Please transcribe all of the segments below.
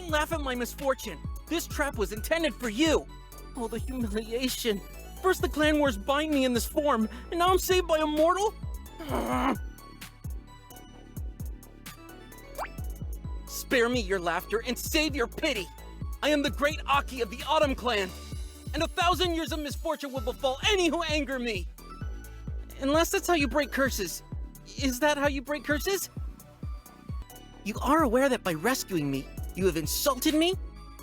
Don't laugh at my misfortune. This trap was intended for you. Oh, the humiliation. First the clan wars bind me in this form, and now I'm saved by a mortal? Spare me your laughter and save your pity. I am the great Aki of the Autumn Clan, and 1,000 years of misfortune will befall any who anger me. Unless that's how you break curses. Is that how you break curses? You are aware that by rescuing me, you have insulted me?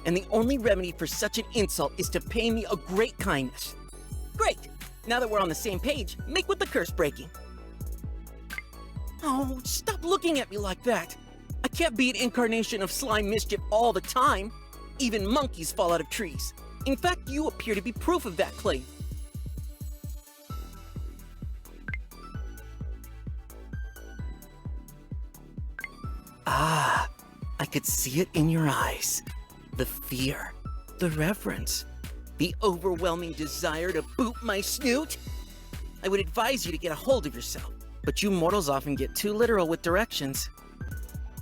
And the only remedy for such an insult is to pay me a great kindness. Great! Now that we're on the same page, make with the curse breaking. Oh, stop looking at me like that. I can't be an incarnation of slime mischief all the time. Even monkeys fall out of trees. In fact, you appear to be proof of that claim. Ah, I could see it in your eyes. The fear, the reverence, the overwhelming desire to boot my snoot. I would advise you to get a hold of yourself, but you mortals often get too literal with directions.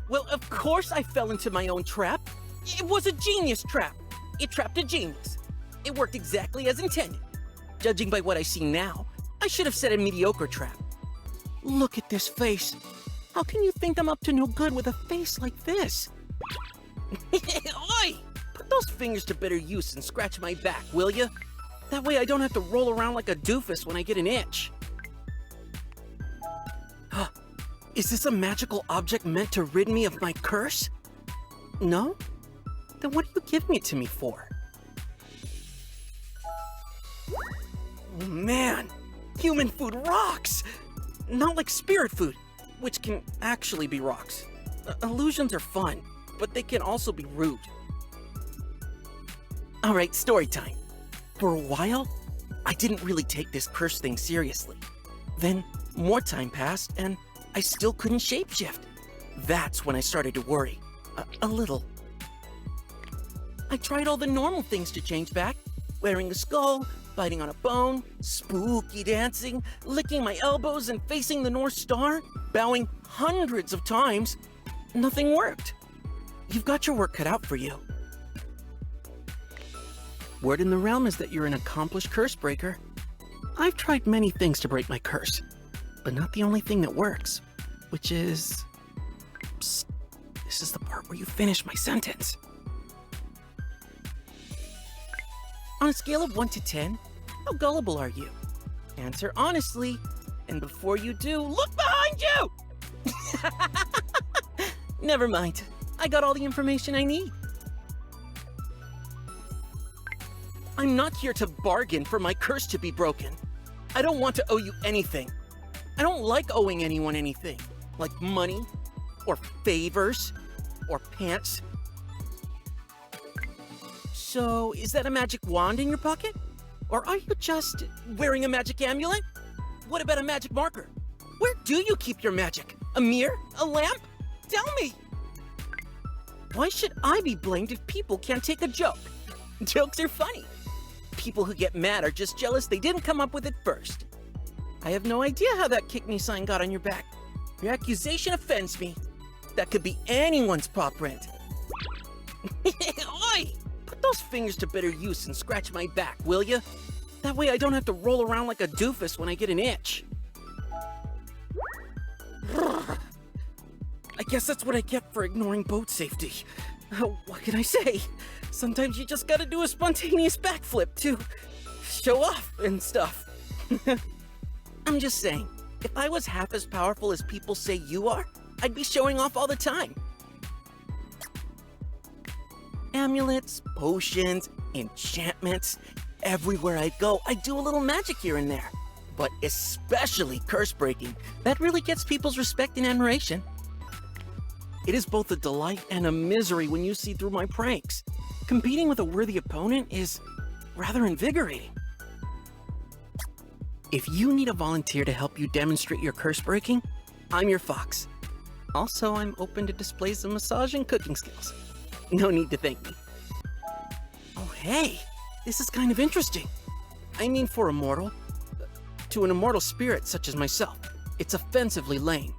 Well, of course I fell into my own trap. It was a genius trap. It trapped a genius. It worked exactly as intended. Judging by what I see now, I should have set a mediocre trap. Look at this face. How can you think I'm up to no good with a face like this? Oi! Put those fingers to better use and scratch my back, will ya? That way I don't have to roll around like a doofus when I get an itch. Is this a magical object meant to rid me of my curse? No? Then what do you give it to me for? Oh man, human food rocks! Not like spirit food, which can actually be rocks. Illusions are fun, but they can also be rude. Alright, story time. For a while, I didn't really take this curse thing seriously. Then, more time passed, and I still couldn't shapeshift. That's when I started to worry. A little. I tried all the normal things to change back. Wearing a skull, biting on a bone, spooky dancing, licking my elbows and facing the North Star, bowing hundreds of times. Nothing worked. You've got your work cut out for you. Word in the realm is that you're an accomplished curse breaker. I've tried many things to break my curse, but not the only thing that works, which is... Psst, this is the part where you finish my sentence. On a scale of 1 to 10, how gullible are you? Answer honestly, and before you do, look behind you! Never mind, I got all the information I need. I'm not here to bargain for my curse to be broken. I don't want to owe you anything. I don't like owing anyone anything, like money, or favors, or pants. So, is that a magic wand in your pocket? Or are you just wearing a magic amulet? What about a magic marker? Where do you keep your magic? A mirror? A lamp? Tell me! Why should I be blamed if people can't take a joke? Jokes are funny. People who get mad are just jealous they didn't come up with it first. I have no idea how that kick me sign got on your back. Your accusation offends me. That could be anyone's paw print. Oi! Put those fingers to better use and scratch my back, will ya? That way I don't have to roll around like a doofus when I get an itch. I guess that's what I get for ignoring boat safety. What can I say? Sometimes you just gotta do a spontaneous backflip to show off and stuff. I'm just saying, if I was half as powerful as people say you are, I'd be showing off all the time. Amulets, potions, enchantments, everywhere I go, I do a little magic here and there. But especially curse breaking, that really gets people's respect and admiration. It is both a delight and a misery when you see through my pranks. Competing with a worthy opponent is rather invigorating. If you need a volunteer to help you demonstrate your curse breaking, I'm your fox. Also, I'm open to displays of massage and cooking skills. No need to thank me. Oh hey, this is kind of interesting. I mean for a mortal. To an immortal spirit such as myself, it's offensively lame.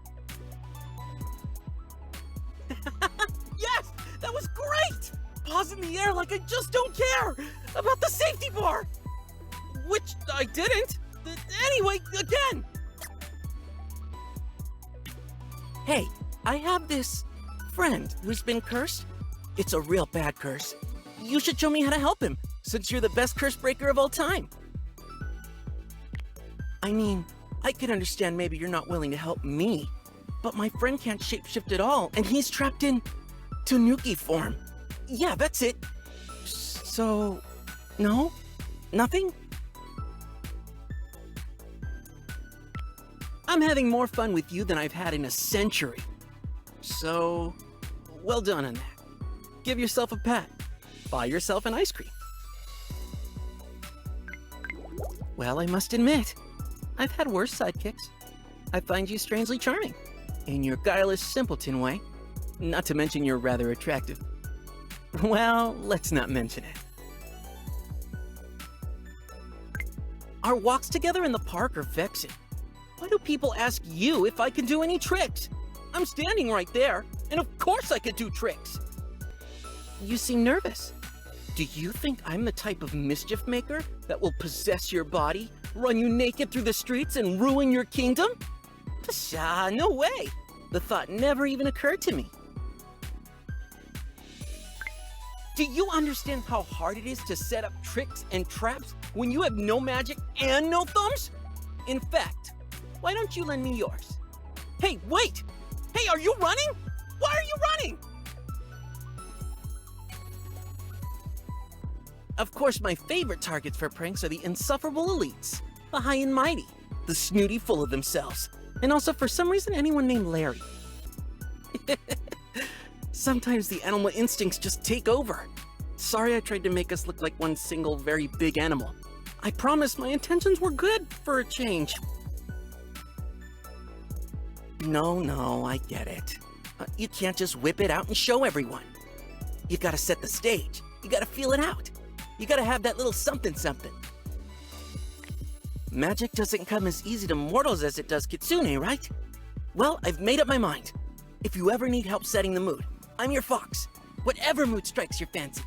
Yes! That was great! the air like I just don't care about the safety bar! Which I didn't. Anyway, again! Hey, I have this friend who's been cursed. It's a real bad curse. You should show me how to help him, since you're the best curse breaker of all time. I mean, I can understand maybe you're not willing to help me, but my friend can't shapeshift at all, and he's trapped in Tanuki form. Yeah, that's it. So, no? Nothing? I'm having more fun with you than I've had in a century. So, well done on that. Give yourself a pat. Buy yourself an ice cream. Well, I must admit, I've had worse sidekicks. I find you strangely charming, in your guileless simpleton way. Not to mention you're rather attractive. Well, let's not mention it. Our walks together in the park are vexing. Why do people ask you if I can do any tricks? I'm standing right there, and of course I could do tricks. You seem nervous. Do you think I'm the type of mischief maker that will possess your body, run you naked through the streets, and ruin your kingdom? Pshaw, no way. The thought never even occurred to me. Do you understand how hard it is to set up tricks and traps when you have no magic and no thumbs? In fact, why don't you lend me yours? Hey, wait! Hey, are you running? Why are you running? Of course, my favorite targets for pranks are the insufferable elites, the high and mighty, the snooty full of themselves, and also for some reason anyone named Larry. Sometimes the animal instincts just take over. Sorry I tried to make us look like one single very big animal. I promise my intentions were good for a change. No, I get it. You can't just whip it out and show everyone. You gotta set the stage. You gotta feel it out. You gotta have that little something. Magic doesn't come as easy to mortals as it does Kitsune, right? Well, I've made up my mind. If you ever need help setting the mood, I'm your fox. Whatever mood strikes your fancy.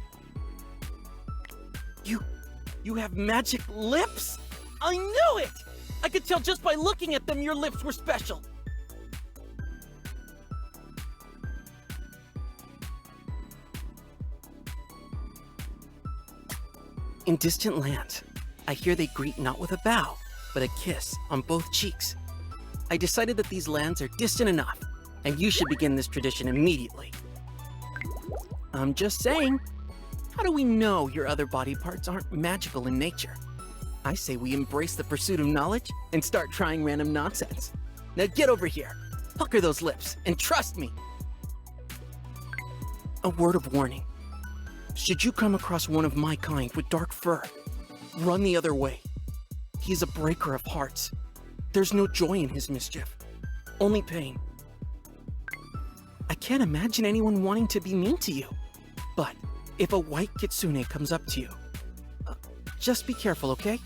You have magic lips? I knew it! I could tell just by looking at them your lips were special. In distant lands, I hear they greet not with a bow, but a kiss on both cheeks. I decided that these lands are distant enough, and you should begin this tradition immediately. I'm just saying, how do we know your other body parts aren't magical in nature? I say we embrace the pursuit of knowledge and start trying random nonsense. Now get over here, pucker those lips, and trust me. A word of warning. Should you come across one of my kind with dark fur, run the other way. He's a breaker of hearts. There's no joy in his mischief, only pain. I can't imagine anyone wanting to be mean to you. But if a white Kitsune comes up to you, just be careful, okay?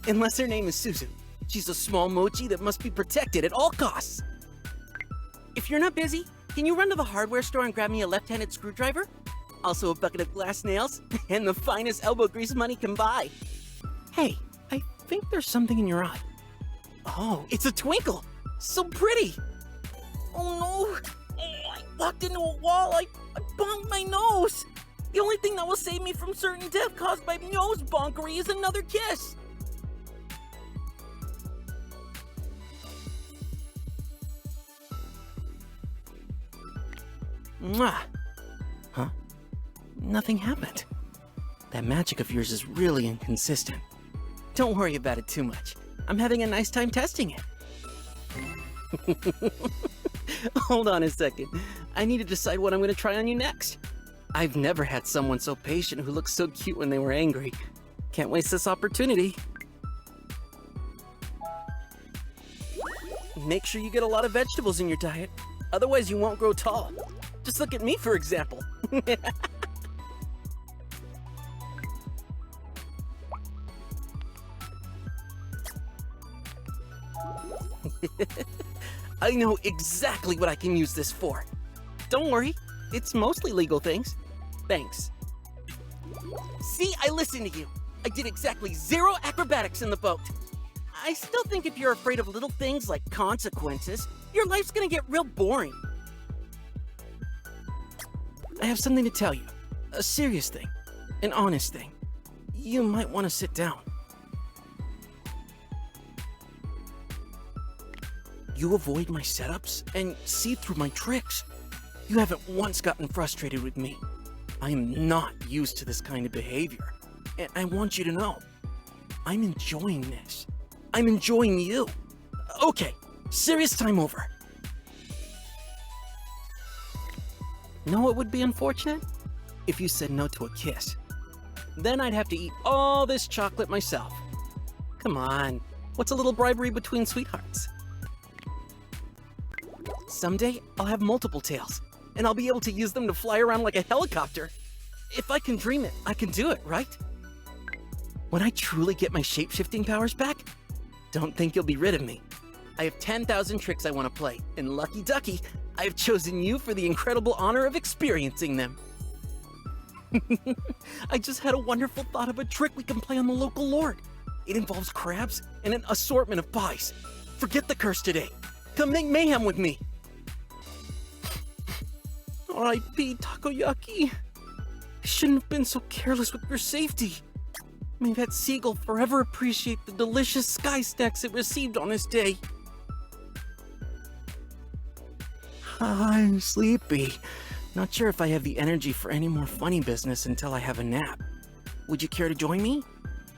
Unless her name is Suzu. She's a small mochi that must be protected at all costs. If you're not busy, can you run to the hardware store and grab me a left-handed screwdriver? Also a bucket of glass nails, and the finest elbow grease money can buy. Hey, I think there's something in your eye. Oh, it's a twinkle! So pretty! Oh no! Oh, I walked into a wall, I bonked my nose! The only thing that will save me from certain death caused by nose bonkery is another kiss! Mwah! Huh? Nothing happened. That magic of yours is really inconsistent. Don't worry about it too much. I'm having a nice time testing it. Hold on a second. I need to decide what I'm going to try on you next. I've never had someone so patient who looked so cute when they were angry. Can't waste this opportunity. Make sure you get a lot of vegetables in your diet. Otherwise you won't grow tall. Just look at me, for example. I know exactly what I can use this for. Don't worry, it's mostly legal things. Thanks. See, I listened to you. I did exactly 0 acrobatics in the boat. I still think if you're afraid of little things like consequences, your life's gonna get real boring. I have something to tell you. A serious thing. An honest thing. You might want to sit down. You avoid my setups and see through my tricks. You haven't once gotten frustrated with me. I am not used to this kind of behavior. And I want you to know, I'm enjoying this. I'm enjoying you. Okay, serious time over. Know what would be unfortunate? If you said no to a kiss. Then I'd have to eat all this chocolate myself. Come on, what's a little bribery between sweethearts? Someday, I'll have multiple tails, and I'll be able to use them to fly around like a helicopter. If I can dream it, I can do it, right? When I truly get my shape-shifting powers back, don't think you'll be rid of me. I have 10,000 tricks I want to play, and lucky ducky, I have chosen you for the incredible honor of experiencing them. I just had a wonderful thought of a trick we can play on the local lord. It involves crabs and an assortment of pies. Forget the curse today. Come make mayhem with me. R.I.P. Takoyaki. I shouldn't have been so careless with your safety. May that seagull forever appreciate the delicious sky snacks it received on this day. I'm sleepy. Not sure if I have the energy for any more funny business until I have a nap. Would you care to join me?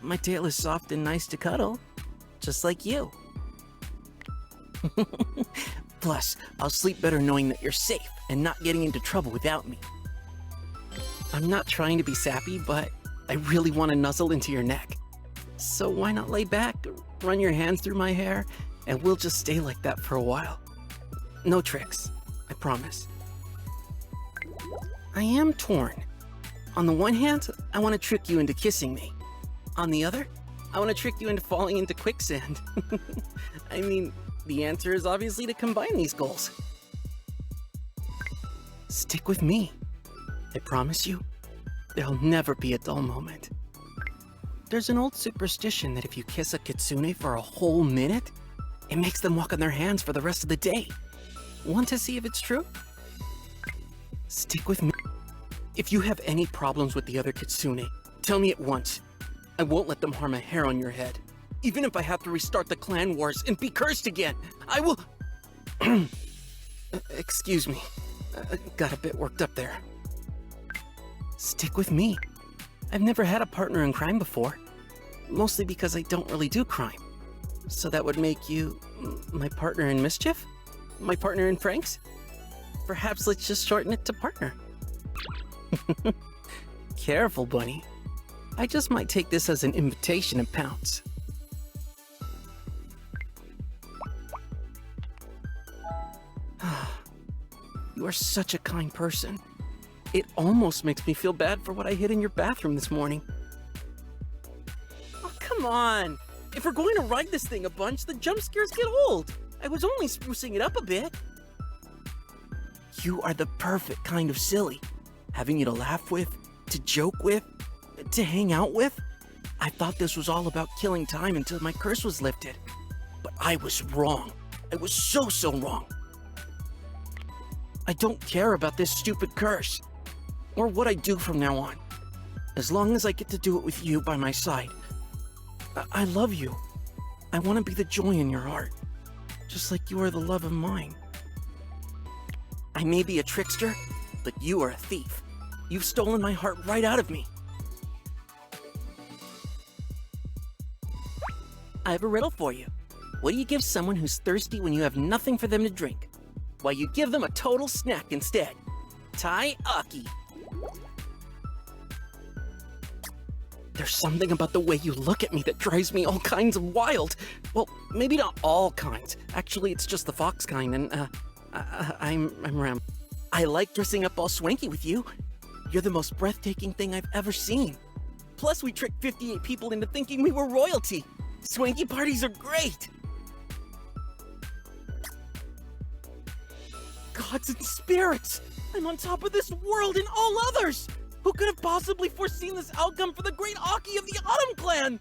My tail is soft and nice to cuddle, just like you. Plus, I'll sleep better knowing that you're safe and not getting into trouble without me. I'm not trying to be sappy, but I really want to nuzzle into your neck. So why not lay back, run your hands through my hair, and we'll just stay like that for a while. No tricks, I promise. I am torn. On the one hand, I want to trick you into kissing me. On the other, I want to trick you into falling into quicksand. I mean, the answer is obviously to combine these goals. Stick with me. I promise you, there'll never be a dull moment. There's an old superstition that if you kiss a Kitsune for a whole minute, it makes them walk on their hands for the rest of the day. Want to see if it's true? Stick with me. If you have any problems with the other Kitsune, tell me at once. I won't let them harm a hair on your head. Even if I have to restart the clan wars and be cursed again, I will... Excuse me. Got a bit worked up there. Stick with me. I've never had a partner in crime before. Mostly because I don't really do crime. So that would make you... my partner in mischief? My partner in pranks? Perhaps let's just shorten it to partner. Careful, bunny. I just might take this as an invitation and pounce. You are such a kind person. It almost makes me feel bad for what I hid in your bathroom this morning. Oh, come on! If we're going to ride this thing a bunch, the jump scares get old. I was only sprucing it up a bit. You are the perfect kind of silly. Having you to laugh with, to joke with, to hang out with. I thought this was all about killing time until my curse was lifted. But I was wrong. I was so wrong. I don't care about this stupid curse, or what I do from now on. As long as I get to do it with you by my side. I love you. I want to be the joy in your heart, just like you are the love of mine. I may be a trickster, but you are a thief. You've stolen my heart right out of me. I have a riddle for you. What do you give someone who's thirsty when you have nothing for them to drink? Why, you give them a total snack instead. Tai-aki. There's something about the way you look at me that drives me all kinds of wild. Well, maybe not all kinds. Actually, it's just the fox kind, and I'm Ramble. I like dressing up all swanky with you. You're the most breathtaking thing I've ever seen. Plus, we tricked 58 people into thinking we were royalty. Swanky parties are great. Gods and spirits! I'm on top of this world and all others! Who could have possibly foreseen this outcome for the great Aki of the Autumn Clan?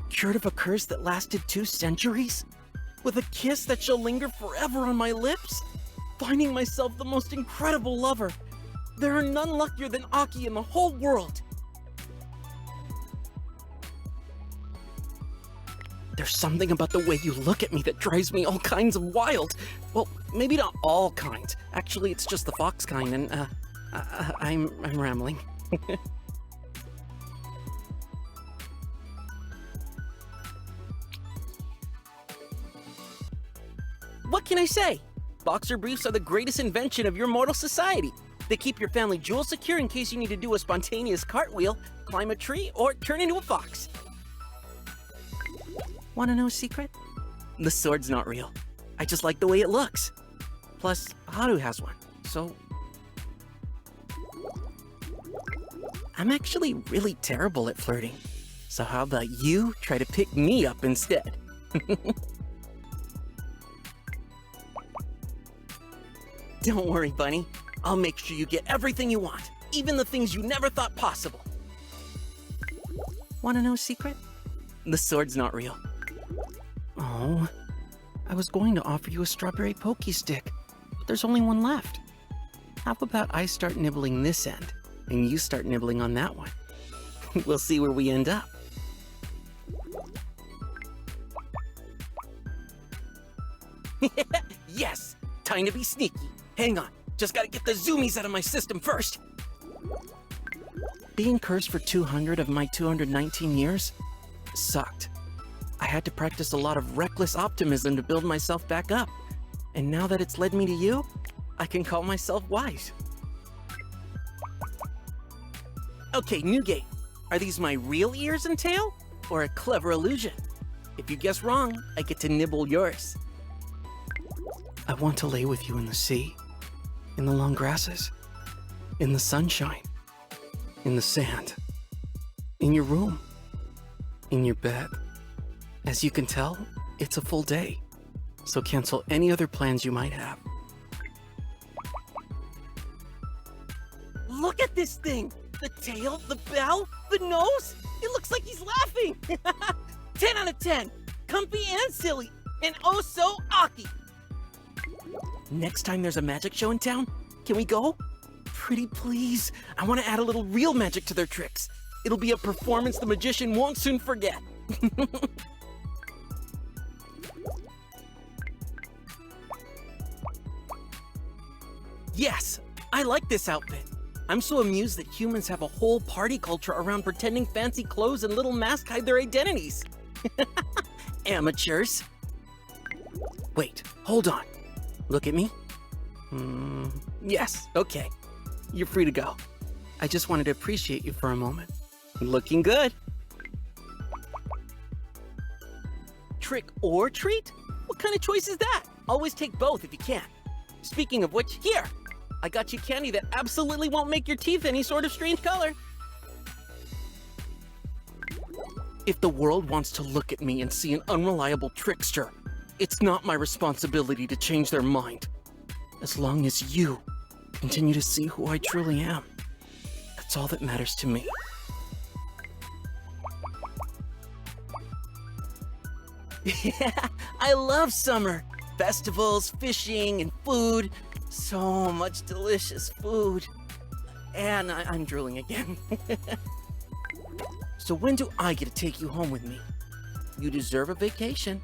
Cured of a curse that lasted 2 centuries? With a kiss that shall linger forever on my lips? Finding myself the most incredible lover. There are none luckier than Aki in the whole world. There's something about the way you look at me that drives me all kinds of wild. Well, maybe not all kinds. Actually, it's just the fox kind, and I'm rambling. What can I say? Boxer briefs are the greatest invention of your mortal society. They keep your family jewels secure in case you need to do a spontaneous cartwheel, climb a tree, or turn into a fox. Want to know a secret? The sword's not real. I just like the way it looks. Plus, Haru has one, so... I'm actually really terrible at flirting. So how about you try to pick me up instead? Don't worry, Bunny. I'll make sure you get everything you want, even the things you never thought possible. Want to know a secret? The sword's not real. Oh, I was going to offer you a strawberry pokey stick, but there's only one left. How about I start nibbling this end, and you start nibbling on that one? We'll see where we end up. Yes! Time to be sneaky. Hang on, just gotta get the zoomies out of my system first. Being cursed for 200 of my 219 years sucked. I had to practice a lot of reckless optimism to build myself back up. And now that it's led me to you, I can call myself wise. Okay, Newgate. Are these my real ears and tail? Or a clever illusion? If you guess wrong, I get to nibble yours. I want to lay with you in the sea, in the long grasses, in the sunshine, in the sand, in your room, in your bed. As you can tell, it's a full day, so cancel any other plans you might have. Look at this thing! The tail, the bell, the nose! It looks like he's laughing! 10 out of 10! Comfy and silly, and oh so Aki! Next time there's a magic show in town, can we go? Pretty please, I want to add a little real magic to their tricks. It'll be a performance the magician won't soon forget. Yes, I like this outfit. I'm so amused that humans have a whole party culture around pretending fancy clothes and little masks hide their identities. Amateurs. Wait, hold on. Look at me. Yes, okay. You're free to go. I just wanted to appreciate you for a moment. Looking good. Trick or treat? What kind of choice is that? Always take both if you can. Speaking of which, here! I got you candy that absolutely won't make your teeth any sort of strange color. If the world wants to look at me and see an unreliable trickster, it's not my responsibility to change their mind. As long as you continue to see who I truly am, that's all that matters to me. Yeah, I love summer. Festivals, fishing, and food. So much delicious food. And I'm drooling again. So when do I get to take you home with me? You deserve a vacation.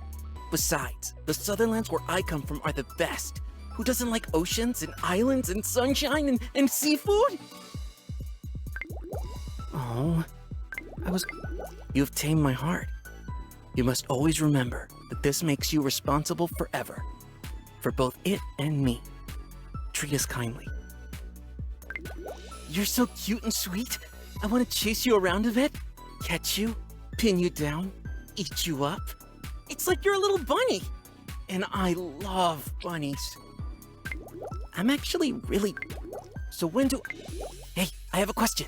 Besides, the southern lands where I come from are the best. Who doesn't like oceans and islands and sunshine and seafood? Oh, You've tamed my heart. You must always remember that this makes you responsible forever. For both it and me. Treat us kindly. You're so cute and sweet. I want to chase you around a bit, catch you, pin you down, eat you up. It's like you're a little bunny. And I love bunnies. I'm actually really... So when do... Hey, I have a question.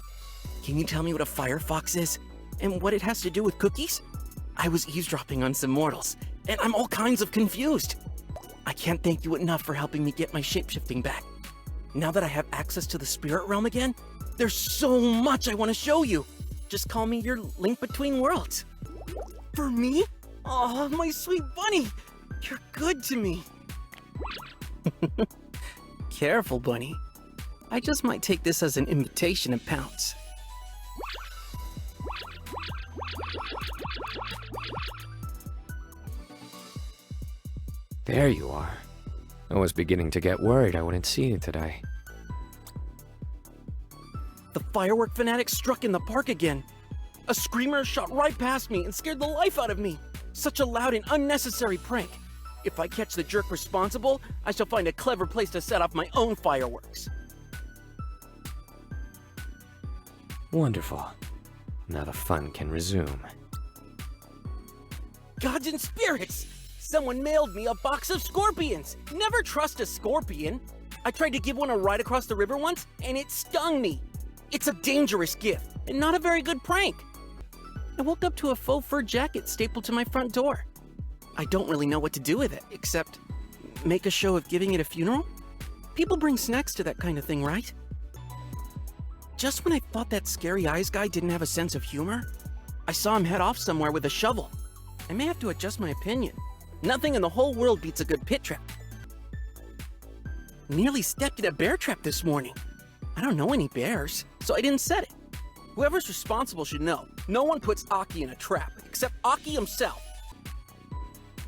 Can you tell me what a fire fox is? And what it has to do with cookies? I was eavesdropping on some mortals, and I'm all kinds of confused. I can't thank you enough for helping me get my shapeshifting back. Now that I have access to the spirit realm again, there's so much I want to show you. Just call me your link between worlds. For me? Oh, my sweet bunny. You're good to me. Careful, bunny. I just might take this as an invitation and pounce. There you are. I was beginning to get worried I wouldn't see you today. The firework fanatic struck in the park again. A screamer shot right past me and scared the life out of me. Such a loud and unnecessary prank. If I catch the jerk responsible, I shall find a clever place to set off my own fireworks. Wonderful. Now the fun can resume. Gods and spirits! Someone mailed me a box of scorpions! Never trust a scorpion! I tried to give one a ride across the river once, and it stung me! It's a dangerous gift, and not a very good prank! I woke up to a faux fur jacket stapled to my front door. I don't really know what to do with it, except make a show of giving it a funeral? People bring snacks to that kind of thing, right? Just when I thought that scary eyes guy didn't have a sense of humor, I saw him head off somewhere with a shovel. I may have to adjust my opinion. Nothing in the whole world beats a good pit trap. Nearly stepped in a bear trap this morning. I don't know any bears, so I didn't set it. Whoever's responsible should know. No one puts Aki in a trap, except Aki himself.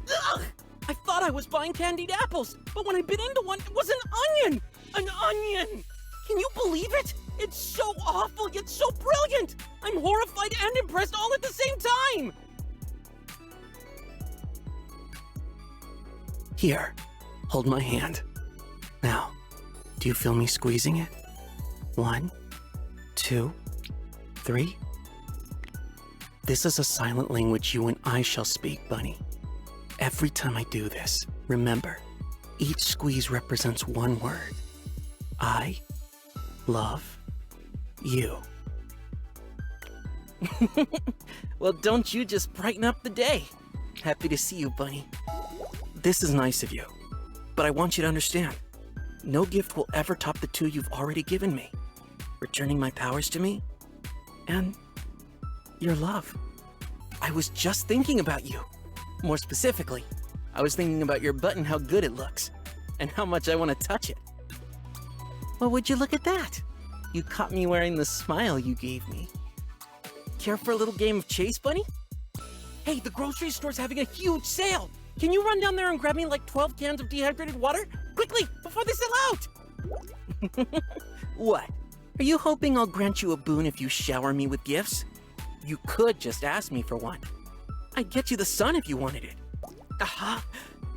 Ugh! I thought I was buying candied apples, but when I bit into one, it was an onion! An onion! Can you believe it? It's so awful, yet so brilliant! I'm horrified and impressed all at the same time! Here, hold my hand. Now, do you feel me squeezing it? 1, 2, 3. This is a silent language you and I shall speak, Bunny. Every time I do this, remember, each squeeze represents one word. I love you. Well, don't you just brighten up the day. Happy to see you, Bunny. This is nice of you, but I want you to understand, no gift will ever top the 2 you've already given me. Returning my powers to me, and your love. I was just thinking about you. More specifically, I was thinking about your butt and how good it looks, and how much I want to touch it. Well, would you look at that? You caught me wearing the smile you gave me. Care for a little game of chase, Bunny? Hey, the grocery store's having a huge sale! Can you run down there and grab me like 12 cans of dehydrated water? Quickly, before they sell out! What? Are you hoping I'll grant you a boon if you shower me with gifts? You could just ask me for one. I'd get you the sun if you wanted it. Aha!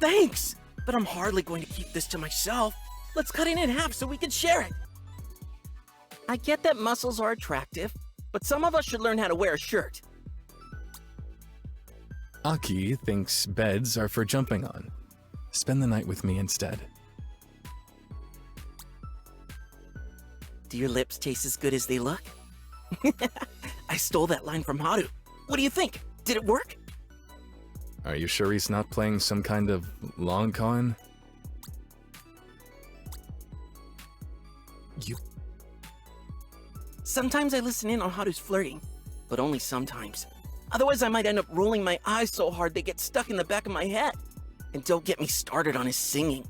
Thanks! But I'm hardly going to keep this to myself. Let's cut it in half so we can share it. I get that muscles are attractive, but some of us should learn how to wear a shirt. Aki thinks beds are for jumping on. Spend the night with me instead. Do your lips taste as good as they look? I stole that line from Haru. What do you think? Did it work? Are you sure he's not playing some kind of long con? Sometimes I listen in on Haru's flirting, but only sometimes. Otherwise, I might end up rolling my eyes so hard they get stuck in the back of my head. And don't get me started on his singing.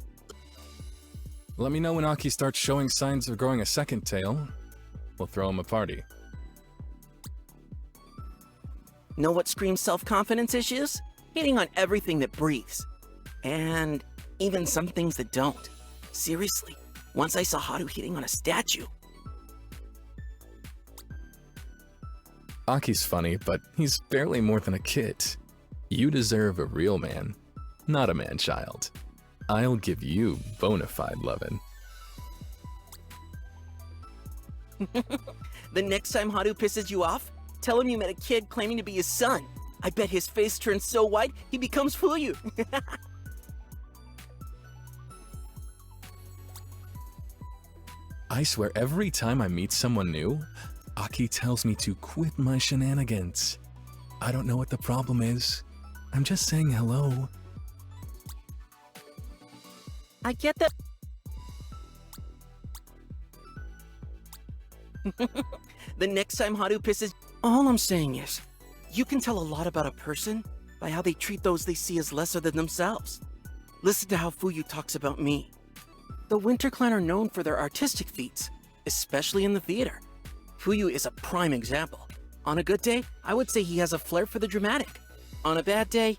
Let me know when Aki starts showing signs of growing a second tail. We'll throw him a party. Know what screams self-confidence issues? Hitting on everything that breathes. And even some things that don't. Seriously, once I saw Haru hitting on a statue. Aki's funny, but he's barely more than a kid. You deserve a real man, not a man-child. I'll give you bona fide lovin'. The next time Haru pisses you off, tell him you met a kid claiming to be his son. I bet his face turns so white, he becomes Fuyu. I swear every time I meet someone new, Aki tells me to quit my shenanigans. I don't know what the problem is. I'm just saying hello. I get that. The next time Haru pisses... All I'm saying is, you can tell a lot about a person by how they treat those they see as lesser than themselves. Listen to how Fuyu talks about me. The Winter Clan are known for their artistic feats, especially in the theater. Fuyu is a prime example. On a good day, I would say he has a flair for the dramatic. On a bad day,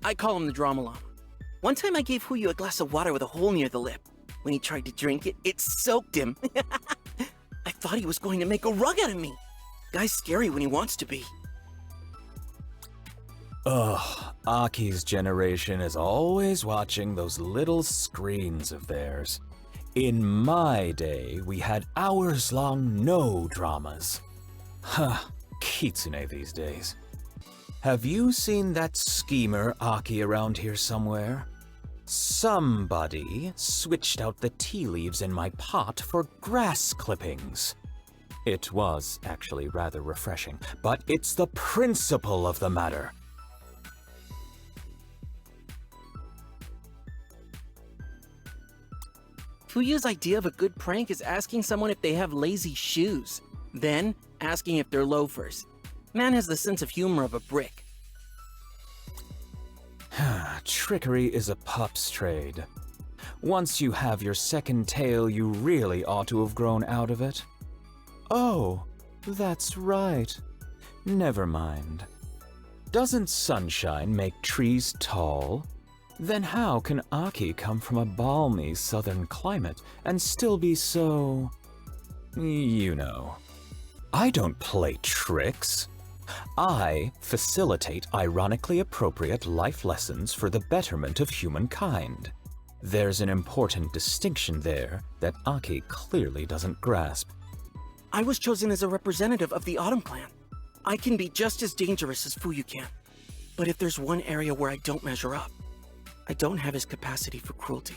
I call him the drama llama. One time I gave Fuyu a glass of water with a hole near the lip. When he tried to drink it, it soaked him. I thought he was going to make a rug out of me. Guy's scary when he wants to be. Ugh, Aki's generation is always watching those little screens of theirs. In my day, we had hours-long no dramas. Huh, Kitsune these days. Have you seen that schemer Aki around here somewhere? Somebody switched out the tea leaves in my pot for grass clippings. It was actually rather refreshing, but it's the principle of the matter. Fuyu's idea of a good prank is asking someone if they have lazy shoes, then asking if they're loafers. Man has the sense of humor of a brick. Trickery is a pup's trade. Once you have your second tail, you really ought to have grown out of it. Oh, that's right. Never mind. Doesn't sunshine make trees tall? Then how can Aki come from a balmy southern climate and still be so... you know. I don't play tricks. I facilitate ironically appropriate life lessons for the betterment of humankind. There's an important distinction there that Aki clearly doesn't grasp. I was chosen as a representative of the Autumn Clan. I can be just as dangerous as Fuyu can. But if there's one area where I don't measure up, I don't have his capacity for cruelty.